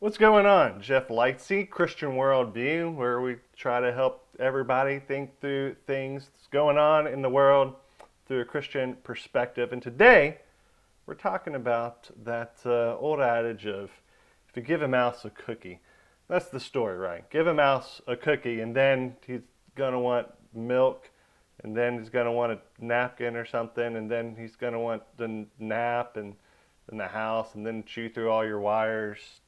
What's going on? Jeff Lightsey, Christian Worldview, where we try to help everybody think through things that's going on in the world through a Christian perspective. And today, we're talking about that old adage of if you give a mouse a cookie, that's the story, right? Give a mouse a cookie, and then he's going to want milk, and then he's going to want a napkin or something, and then he's going to want the nap and in the house, and then chew through all your wires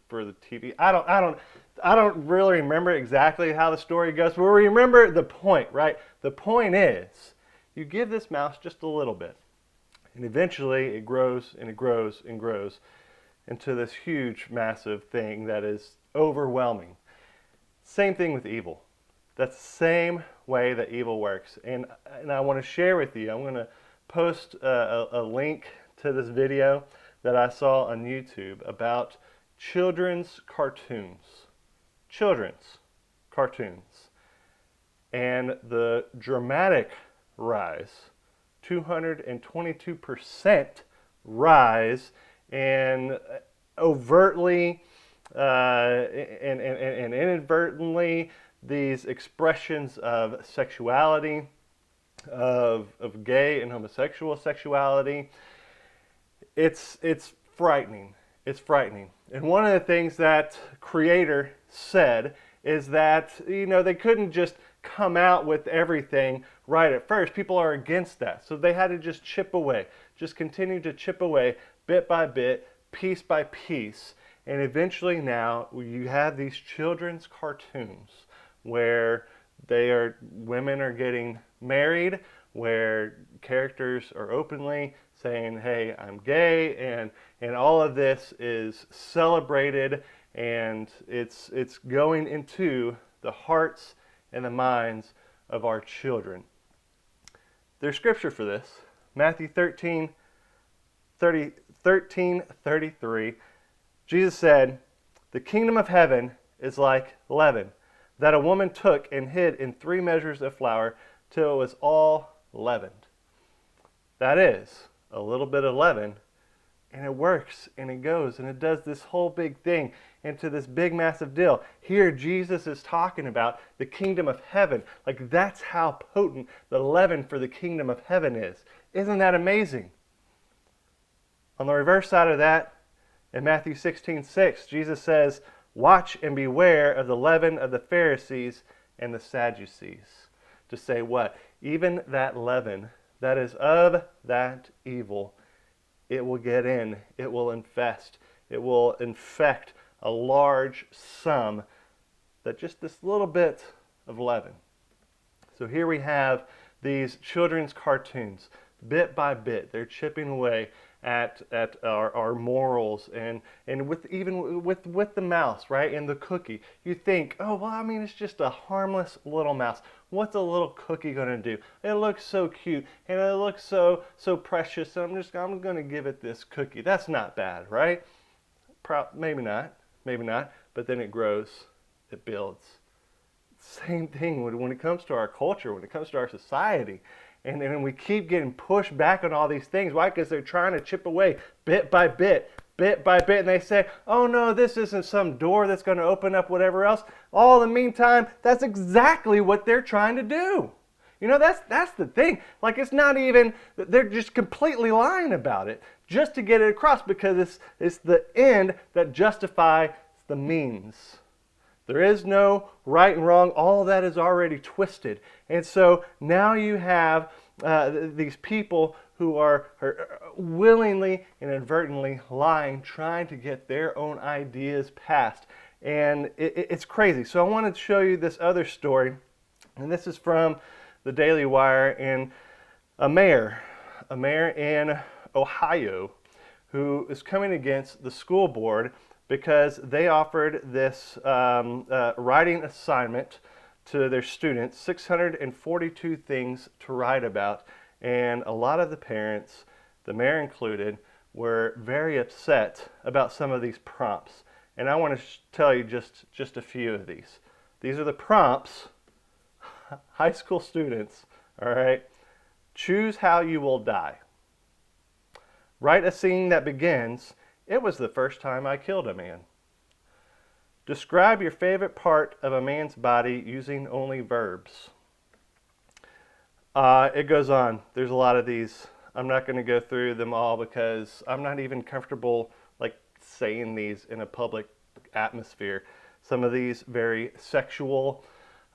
for the TV. I don't really remember exactly how the story goes, but we remember the point, right? The point is, you give this mouse just a little bit, and eventually it grows and it grows and grows into this huge, massive thing that is overwhelming. Same thing with evil. That's the same way that evil works. And I want to share with you, I'm going to post a link to this video that I saw on YouTube about children's cartoons. Children's cartoons. And the dramatic rise, 222% rise, and overtly and inadvertently these expressions of sexuality, of gay and homosexual sexuality. It's frightening. It's frightening. And one of the things that Creator said is that, they couldn't just come out with everything right at first. People are against that. So they had to just chip away, just continue to chip away bit by bit, piece by piece. And eventually now you have these children's cartoons where women are getting married, where characters are openly saying, hey, I'm gay, and all of this is celebrated, and it's going into the hearts and the minds of our children. There's scripture for this. Matthew 13:33. Jesus said, the kingdom of heaven is like leaven that a woman took and hid in 3 measures of flour till it was all leavened. That is a little bit of leaven, and it works, and it goes, and it does this whole big thing into this big massive deal. Here Jesus is talking about the kingdom of heaven. Like, that's how potent the leaven for the kingdom of heaven is. Isn't that amazing? On the reverse side of that, in Matthew 16:6, Jesus says, watch and beware of the leaven of the Pharisees and the Sadducees. To say what? Even that leaven that is of that evil, it will get in, it will infest, it will infect a large sum, that just this little bit of leaven. So here we have these children's cartoons, bit by bit, they're chipping away at our morals, and with the mouse, right, and the cookie. You think, oh, well, I mean, it's just a harmless little mouse. What's a little cookie going to do? It looks so cute, and it looks so precious, so I'm going to give it this cookie. That's not bad, right? Maybe not, but then it grows, it builds. Same thing when it comes to our culture, when it comes to our society. And then we keep getting pushed back on all these things. Why? Because they're trying to chip away bit by bit. And they say, oh no, this isn't some door that's going to open up whatever else. All in the meantime, that's exactly what they're trying to do. That's the thing. Like, it's not even, they're just completely lying about it just to get it across, because it's the end that justifies the means. There is no right and wrong. All of that is already twisted. And so now you have these people who are willingly and inadvertently lying, trying to get their own ideas passed. And it's crazy. So I wanted to show you this other story. And this is from the Daily Wire, and a mayor in Ohio who is coming against the school board because they offered this writing assignment to their students, 642 things to write about. And a lot of the parents, the mayor included, were very upset about some of these prompts. And I want to tell you just a few of these. These are the prompts, high school students, all right? Choose how you will die. Write a scene that begins, it was the first time I killed a man. Describe your favorite part of a man's body using only verbs. It goes on. There's a lot of these. I'm not going to go through them all because I'm not even comfortable like saying these in a public atmosphere. Some of these very sexual.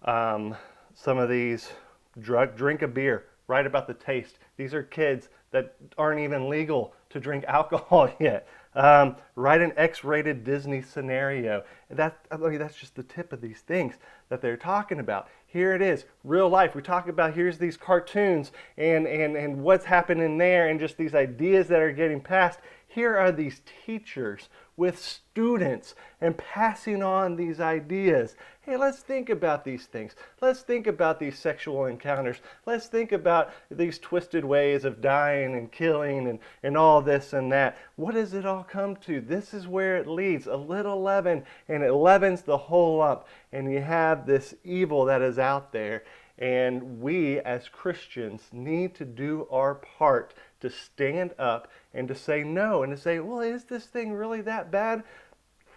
Some of these drink a beer, write about the taste. These are kids that aren't even legal to drink alcohol yet. Write an X-rated Disney scenario. That's just the tip of these things that they're talking about. Here it is, real life. We talk about here's these cartoons and what's happening there and just these ideas that are getting passed. Here are these teachers with students and passing on these ideas. Hey, let's think about these things. Let's think about these sexual encounters. Let's think about these twisted ways of dying and killing and all this and that. What does it all come to? This is where it leads. A little leaven, and it leavens the whole lump. And you have this evil that is out there. And we as Christians need to do our part to stand up and to say no and to say, well, is this thing really that bad?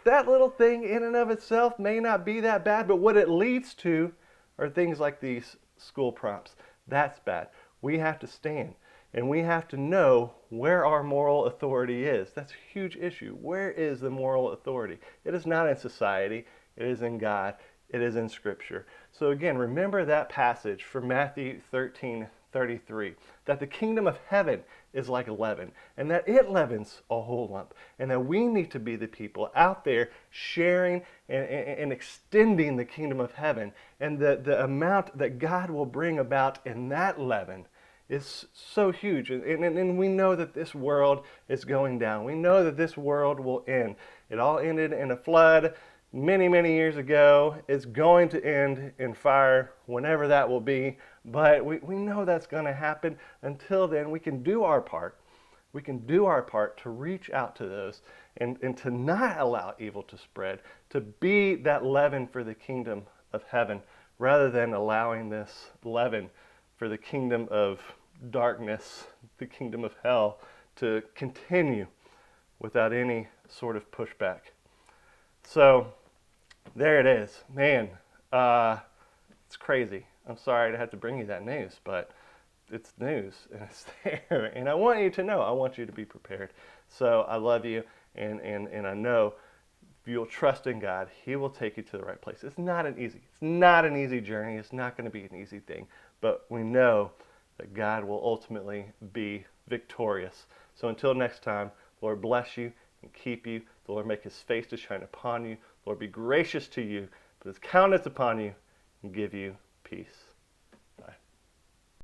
That little thing in and of itself may not be that bad, but what it leads to are things like these school prompts. That's bad. We have to stand and we have to know where our moral authority is. That's a huge issue. Where is the moral authority? It is not in society. It is in God. It is in Scripture. So again, remember that passage from Matthew 13:33, that the kingdom of heaven is like leaven, and that it leavens a whole lump, and that we need to be the people out there sharing and extending the kingdom of heaven, and the amount that God will bring about in that leaven is so huge. And we know that this world is going down. We know that this world will end. It all ended in a flood many, many years ago. It's going to end in fire, whenever that will be. But we know that's going to happen. Until then, we can do our part. We can do our part to reach out to those and to not allow evil to spread, to be that leaven for the kingdom of heaven, rather than allowing this leaven for the kingdom of darkness, the kingdom of hell, to continue without any sort of pushback. So, there it is. Man, it's crazy. I'm sorry to have to bring you that news, but it's news and it's there. And I want you to know, I want you to be prepared. So I love you, and I know if you'll trust in God, He will take you to the right place. It's not an easy journey. It's not going to be an easy thing, but we know that God will ultimately be victorious. So until next time, Lord bless you and keep you. The Lord make His face to shine upon you. Lord be gracious to you, put His countenance upon you, and give you peace.